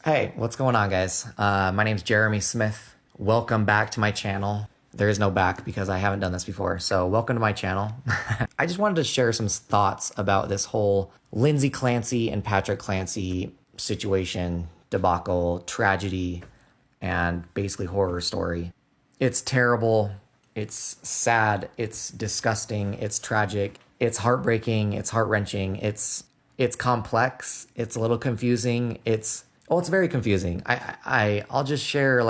Hey, what's going on, guys? My name's Jeremy Smith. Welcome back to my channel. There is no back because I haven't done this before, so welcome to my channel. I just wanted to share some thoughts about this whole Lindsay Clancy and Patrick Clancy situation, debacle, tragedy, and basically horror story. It's terrible. It's sad. It's disgusting. It's tragic. It's heartbreaking. It's heart-wrenching. It's complex. It's a little confusing. It's very confusing. I'll just share,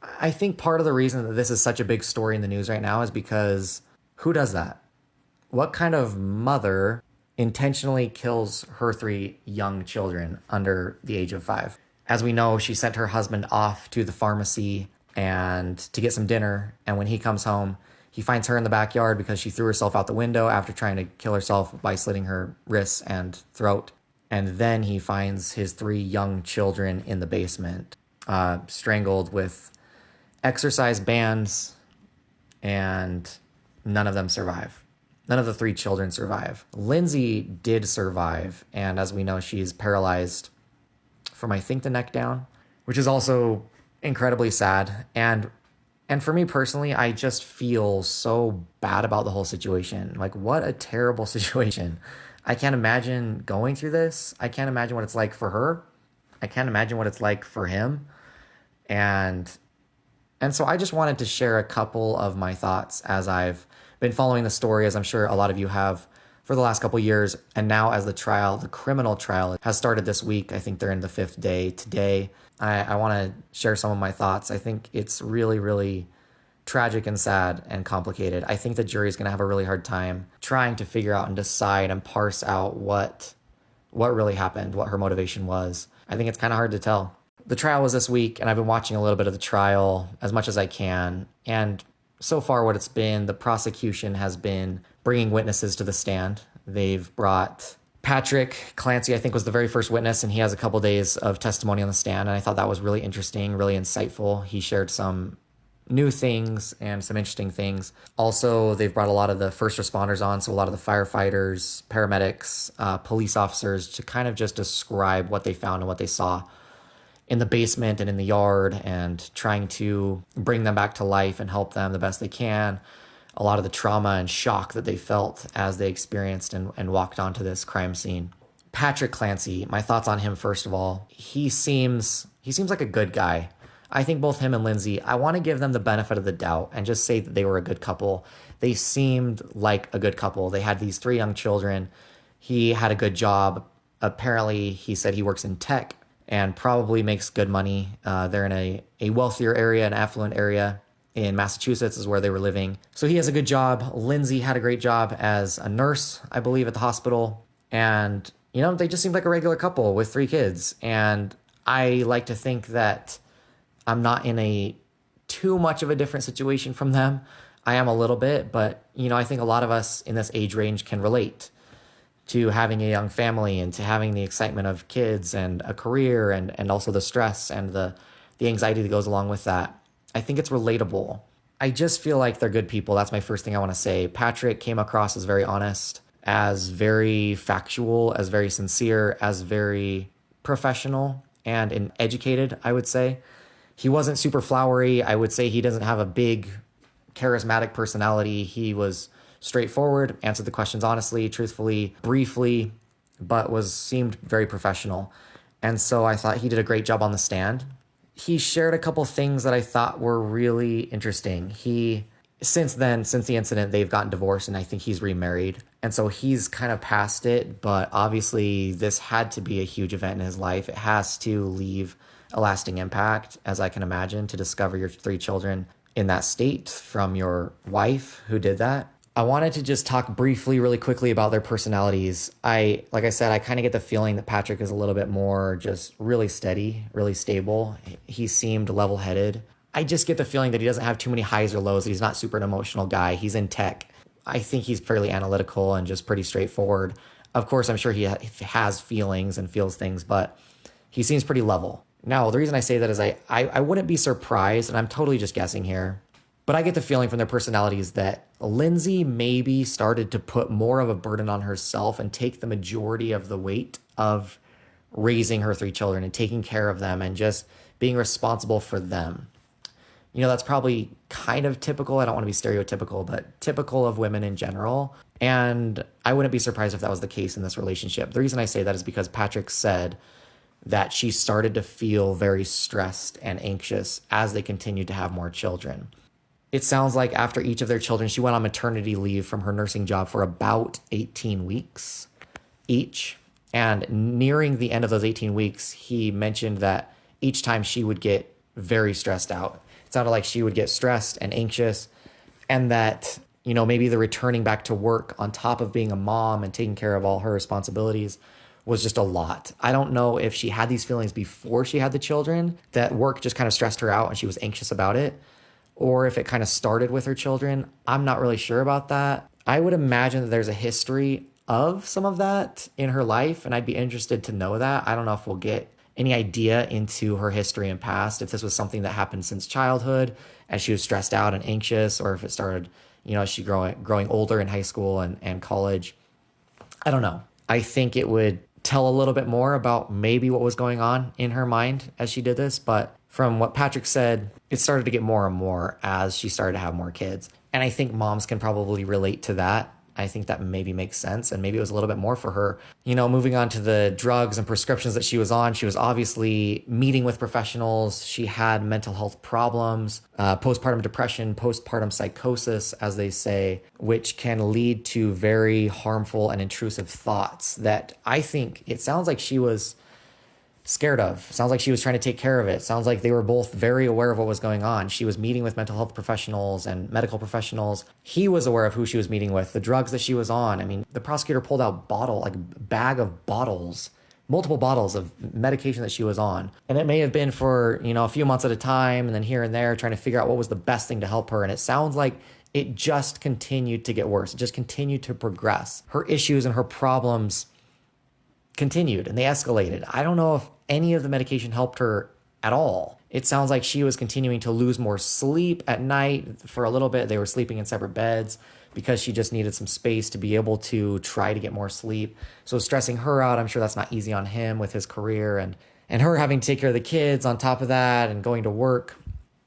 I think part of the reason that this is such a big story in the news right now is because who does that? What kind of mother intentionally kills her three young children under the age of 5? As we know, she sent her husband off to the pharmacy and to get some dinner. And when he comes home, he finds her in the backyard because she threw herself out the window after trying to kill herself by slitting her wrists and throat. And then he finds his 3 young children in the basement, strangled with exercise bands, and none of them survive. None of the 3 children survive. Lindsay did survive, and as we know, she's paralyzed from, I think, the neck down, which is also incredibly sad. And for me personally, I just feel so bad about the whole situation. Like, what a terrible situation. I can't imagine going through this. I can't imagine what it's like for her. I can't imagine what it's like for him. And so I just wanted to share a couple of my thoughts as I've been following the story, as I'm sure a lot of you have for the last couple of years. And now as the criminal trial has started this week, I think they're in the 5th day today. I want to share some of my thoughts. I think it's really, really tragic and sad and complicated. I think the jury is going to have a really hard time trying to figure out and decide and parse out what really happened, what her motivation was. I think it's kind of hard to tell. The trial was this week, and I've been watching a little bit of the trial as much as I can. And so far what it's been, the prosecution has been bringing witnesses to the stand. They've brought Patrick Clancy, I think, was the very first witness, and he has a couple days of testimony on the stand. And I thought that was really interesting, really insightful. He shared some new things and some interesting things. Also, they've brought a lot of the first responders on, so a lot of the firefighters, paramedics, police officers, to kind of just describe what they found and what they saw in the basement and in the yard, and trying to bring them back to life and help them the best they can. A lot of the trauma and shock that they felt as they experienced and walked onto this crime scene. Patrick Clancy, my thoughts on him, first of all, he seems like a good guy. I think both him and Lindsay, I want to give them the benefit of the doubt and just say that they were a good couple. They seemed like a good couple. They had these 3 young children. He had a good job. Apparently, he said he works in tech and probably makes good money. They're in a wealthier area, an affluent area in Massachusetts is where they were living. So he has a good job. Lindsay had a great job as a nurse, I believe, at the hospital. And, they just seemed like a regular couple with 3 kids. And I like to think that I'm not in a too much of a different situation from them. I am a little bit, but, I think a lot of us in this age range can relate to having a young family and to having the excitement of kids and a career and also the stress and the anxiety that goes along with that. I think it's relatable. I just feel like they're good people. That's my first thing I want to say. Patrick came across as very honest, as very factual, as very sincere, as very professional and educated, I would say. He wasn't super flowery. I would say he doesn't have a big charismatic personality. He was straightforward, answered the questions honestly, truthfully, briefly, but seemed very professional. And so I thought he did a great job on the stand. He shared a couple things that I thought were really interesting. Since the incident, they've gotten divorced, and I think he's remarried. And so he's kind of past it, but obviously this had to be a huge event in his life. It has to leave a lasting impact, as I can imagine, to discover your 3 children in that state from your wife who did that. I wanted to just talk briefly, really quickly about their personalities. Like I said, I kind of get the feeling that Patrick is a little bit more just really steady, really stable. He seemed level-headed. I just get the feeling that he doesn't have too many highs or lows, that he's not super an emotional guy. He's in tech. I think he's fairly analytical and just pretty straightforward. Of course, I'm sure he has feelings and feels things, but he seems pretty level. Now, the reason I say that is I wouldn't be surprised, and I'm totally just guessing here, but I get the feeling from their personalities that Lindsay maybe started to put more of a burden on herself and take the majority of the weight of raising her 3 children and taking care of them and just being responsible for them. You know, that's probably kind of typical. I don't want to be stereotypical, but typical of women in general. And I wouldn't be surprised if that was the case in this relationship. The reason I say that is because Patrick said that she started to feel very stressed and anxious as they continued to have more children. It sounds like after each of their children, she went on maternity leave from her nursing job for about 18 weeks each. And nearing the end of those 18 weeks, he mentioned that each time she would get very stressed out. It sounded like she would get stressed and anxious, and that, you know, maybe the returning back to work on top of being a mom and taking care of all her responsibilities was just a lot. I don't know if she had these feelings before she had the children, that work just kind of stressed her out and she was anxious about it, or if it kind of started with her children. I'm not really sure about that. I would imagine that there's a history of some of that in her life, and I'd be interested to know that. I don't know if we'll get any idea into her history and past, if this was something that happened since childhood as she was stressed out and anxious, or if it started, you know, as she growing older in high school and college. I don't know. I think it would tell a little bit more about maybe what was going on in her mind as she did this. But from what Patrick said, it started to get more and more as she started to have more kids. And I think moms can probably relate to that. I think that maybe makes sense. And maybe it was a little bit more for her. You know, moving on to the drugs and prescriptions that she was on, she was obviously meeting with professionals. She had mental health problems, postpartum depression, postpartum psychosis, as they say, which can lead to very harmful and intrusive thoughts that I think it sounds like she was scared of. Sounds like she was trying to take care of it. Sounds like they were both very aware of what was going on. She was meeting with mental health professionals and medical professionals. He was aware of who she was meeting with, the drugs that she was on. I mean, the prosecutor pulled out a bag of bottles, multiple bottles of medication that she was on. And it may have been for, you know, a few months at a time, and then here and there trying to figure out what was the best thing to help her. And it sounds like it just continued to get worse. It just continued to progress. Her issues and her problems continued and they escalated. I don't know if any of the medication helped her at all. It sounds like she was continuing to lose more sleep at night. For a little bit, they were sleeping in separate beds because she just needed some space to be able to try to get more sleep. So stressing her out. I'm sure that's not easy on him with his career and her having to take care of the kids on top of that and going to work.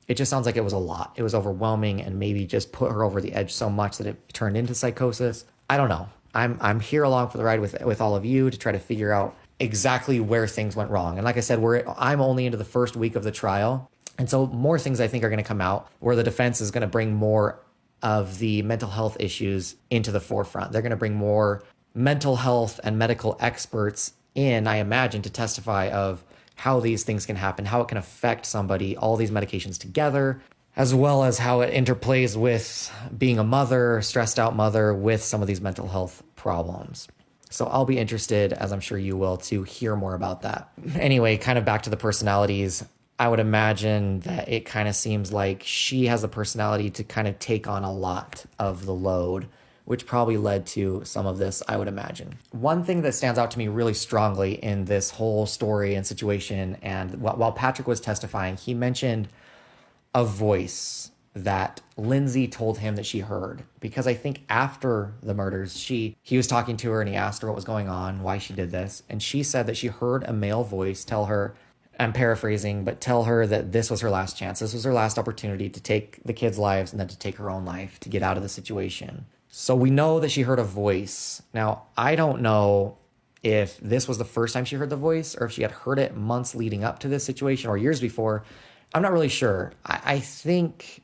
It just sounds like it was a lot. It was overwhelming and maybe just put her over the edge so much that it turned into psychosis. I don't know. I'm here along for the ride with all of you to try to figure out exactly where things went wrong. And like I said, I'm only into the first week of the trial. And so more things I think are going to come out where the defense is going to bring more of the mental health issues into the forefront. They're going to bring more mental health and medical experts in, I imagine, to testify of how these things can happen, how it can affect somebody, all these medications together, as well as how it interplays with being a mother, stressed out mother with some of these mental health problems. So I'll be interested, as I'm sure you will, to hear more about that. Anyway, kind of back to the personalities. I would imagine that it kind of seems like she has a personality to kind of take on a lot of the load, which probably led to some of this, I would imagine. One thing that stands out to me really strongly in this whole story and situation, and while Patrick was testifying, he mentioned a voice that Lindsay told him that she heard, because I think after the murders, he was talking to her and he asked her what was going on, why she did this. And she said that she heard a male voice tell her, I'm paraphrasing, but tell her that this was her last chance. This was her last opportunity to take the kids' lives and then to take her own life, to get out of the situation. So we know that she heard a voice. Now, I don't know if this was the first time she heard the voice or if she had heard it months leading up to this situation or years before. I'm not really sure. I think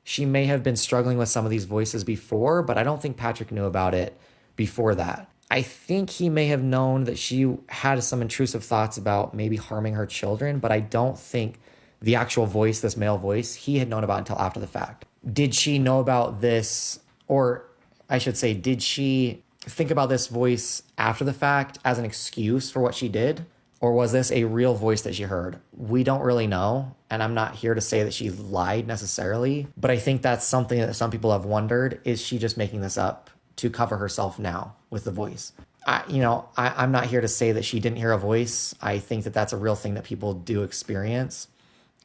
she may have been struggling with some of these voices before, but I don't think Patrick knew about it before that. I think he may have known that she had some intrusive thoughts about maybe harming her children, but I don't think the actual voice, this male voice, he had known about until after the fact. Did she know about this, or I should say, did she think about this voice after the fact as an excuse for what she did? Or was this a real voice that she heard? We don't really know. And I'm not here to say that she lied necessarily, but I think that's something that some people have wondered. Is she just making this up to cover herself now with the voice? I'm not here to say that she didn't hear a voice. I think that that's a real thing that people do experience.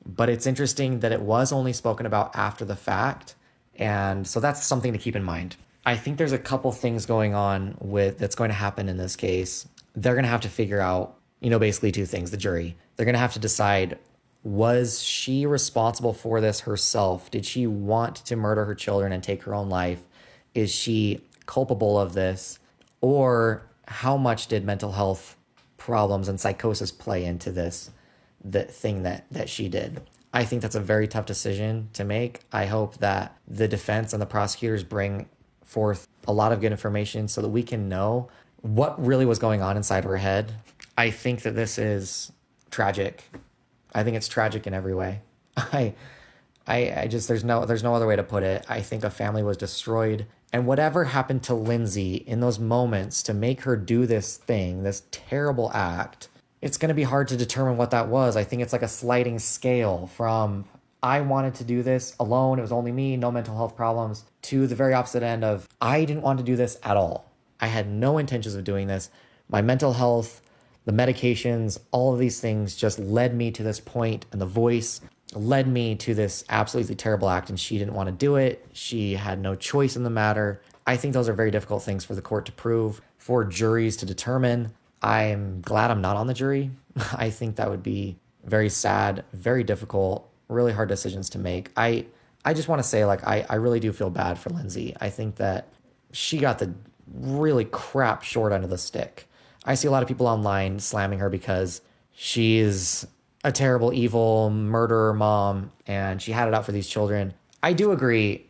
But it's interesting that it was only spoken about after the fact. And so that's something to keep in mind. I think there's a couple things going on that's going to happen in this case. They're going to have to figure out basically two things. The jury, they're going to have to decide, was she responsible for this herself? Did she want to murder her children and take her own life? Is she culpable of this? Or how much did mental health problems and psychosis play into this, the thing that she did? I think that's a very tough decision to make. I hope that the defense and the prosecutors bring forth a lot of good information so that we can know what really was going on inside her head. I think that this is tragic. I think it's tragic in every way. I just, there's no other way to put it. I think a family was destroyed. And whatever happened to Lindsay in those moments to make her do this thing, this terrible act, it's going to be hard to determine what that was. I think it's like a sliding scale from I wanted to do this alone, it was only me, no mental health problems, to the very opposite end of I didn't want to do this at all. I had no intentions of doing this. My mental health, the medications, all of these things just led me to this point, and the voice led me to this absolutely terrible act, and she didn't want to do it. She had no choice in the matter. I think those are very difficult things for the court to prove, for juries to determine. I'm glad I'm not on the jury. I think that would be very sad, very difficult, really hard decisions to make. I just want to say, like, I really do feel bad for Lindsay. I think that she got the really crap short end of the stick. I see a lot of people online slamming her because she's a terrible, evil murderer mom and she had it out for these children. I do agree.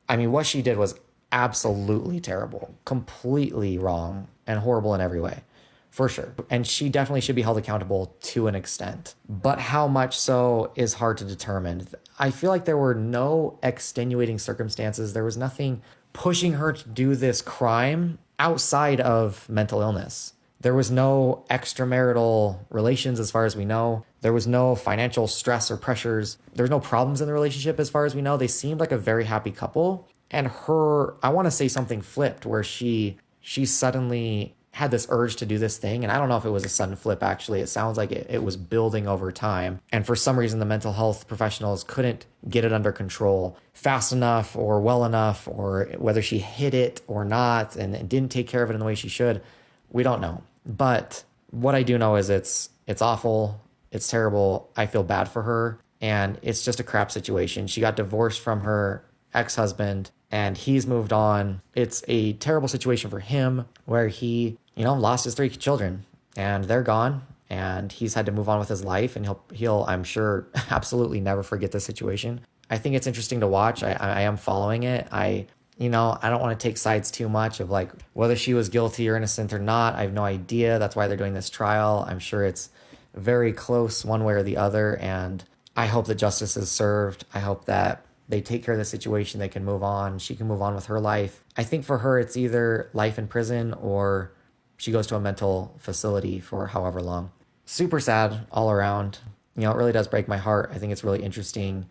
I mean, what she did was absolutely terrible, completely wrong and horrible in every way, for sure. And she definitely should be held accountable to an extent. But how much so is hard to determine. I feel like there were no extenuating circumstances. There was nothing pushing her to do this crime outside of mental illness. There was no extramarital relations as far as we know. There was no financial stress or pressures. There was no problems in the relationship as far as we know. They seemed like a very happy couple. And her, I want to say something flipped where she suddenly had this urge to do this thing. And I don't know if it was a sudden flip, actually. It sounds like it was building over time. And for some reason, the mental health professionals couldn't get it under control fast enough or well enough, or whether she hid it or not and didn't take care of it in the way she should. We don't know. But what I do know is it's awful. It's terrible. I feel bad for her. And it's just a crap situation. She got divorced from her ex-husband and he's moved on. It's a terrible situation for him where he, lost his 3 children and they're gone and he's had to move on with his life, and he'll I'm sure absolutely never forget this situation. I think it's interesting to watch. I am following it. I don't want to take sides too much of like whether she was guilty or innocent or not. I have no idea. That's why they're doing this trial. I'm sure it's very close one way or the other. And I hope that justice is served. I hope that they take care of the situation. They can move on. She can move on with her life. I think for her, it's either life in prison or she goes to a mental facility for however long. Super sad all around. It really does break my heart. I think it's really interesting.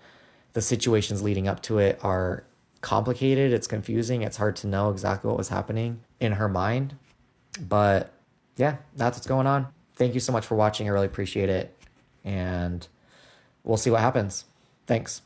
The situations leading up to it are complicated. It's confusing. It's hard to know exactly what was happening in her mind. But yeah, that's what's going on. Thank you so much for watching. I really appreciate it. And we'll see what happens. Thanks.